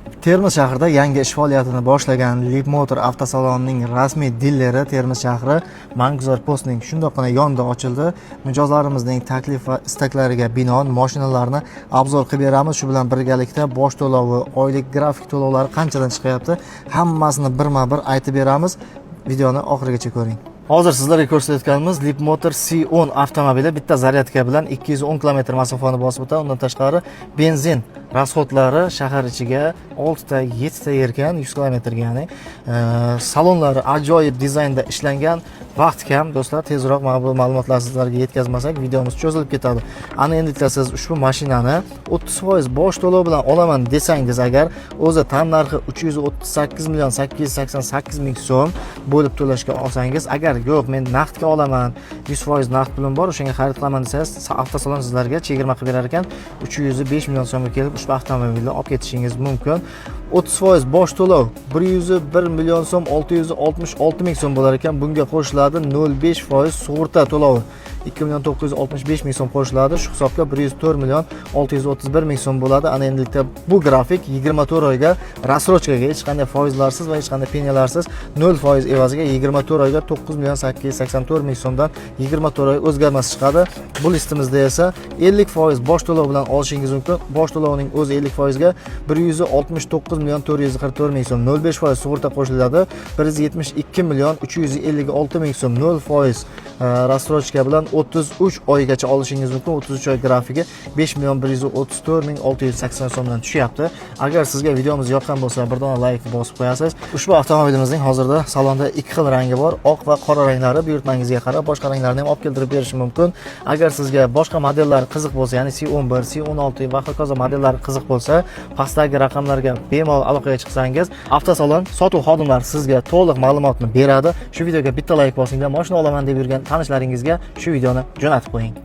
Termiz shahrida yangi ish faoliyatini boshlagan Leapmotor avtosalonining rasmiy dilleri Termiz shahri Manguzor postning shundoqqina yonida ochildi. Mijozlarimizning taklif va istaklariga binoan mashinalarni obzor qilib beramiz. Shu bilan birgalikda bosh to'lovi, oylik grafik to'lovlari qanchadan chiqyapti, hammasini birma-bir aytib beramiz. Videoni oxirigacha ko'ring. Hozir sizlarga ko'rsatayotganimiz Leapmotor C10 avtomobili bitta zaryadka bilan 210 km masofani bosib o'tadi. Undan tashqari benzin rasxodlari shahar ichiga 6 ta 7 ta yerkan 100 km ga, ya'ni salonlari ajoyib dizaynda ishlangan. Vaqt kam do'stlar, tezroq bu ma'lumotlarni sizlarga yetkazmasak videomiz cho'zilib ketadi. Ana endi siz ushbu mashinani 30% bosh to'lov bilan olaman desangiz agar, o'zi tan narxi 338 million 888 ming so'm bo'lib to'lashga olsangiz, agar yo'q men naqdga olaman, 100% naqd pulim bor, o'shanga xarid qilaman desangiz, avtosalon sizlarga chegirma qilib berar ekan, 305 million so'mga kelib ushbu avtomobilni olib ketishingiz mumkin. 30% bosh to'lov 101 million so'm 666 ming so'm bo'lar ekan. Bunga qo'shiladi 0.5% sug'urta to'lovi 2 million 965 ming so'm qo'shiladi. Shu hisobga 104 million 631 ming so'm bo'ladi. Ana endilikda bu grafik 24 oyga rassrochkaga, hech qanday foizlarsiz va hech qanday penyalarsiz 0% evaziga 24 oyga 9 million 884 ming so'mdan 24 oy o'zgarmas chiqadi. Bu listimizda esa 50% bosh to'lov bilan olishingiz mumkin. Bosh to'lovining o'zi 50% ga 169 million 444 ming so'm, 0.5% sug'urta qo'shiladi. 172 million 356 ming so'm 0% rassrochka bilan 33 oygacha olishingiz mumkin. 33 oy grafigi 5 million 134 ming 680 so'mdan tushyapti. Agar sizga videomiz yoqqan bo'lsa, bir dona like bosib qo'yasiz. Ushbu avtomobilimizning hozirda salonda ikki xil rangi bor, oq va qora ranglari. Buyurtmangizga qarab boshqa ranglarni ham olib keltirib berishim mumkin. Agar sizga boshqa modellar qiziq bo'lsa, ya'ni C11, C16 va hokazo modellari qiziq bo'lsa, pastdagi raqamlarga bemalol aloqaga chiqsangiz, avtosalon sotuv xodimlari sizga to'liq ma'lumotni beradi. Shu videoga bitta like bosinglar, mashina olaman deb yurgan tanishlaringizga shu videoni jo'natib qo'ying.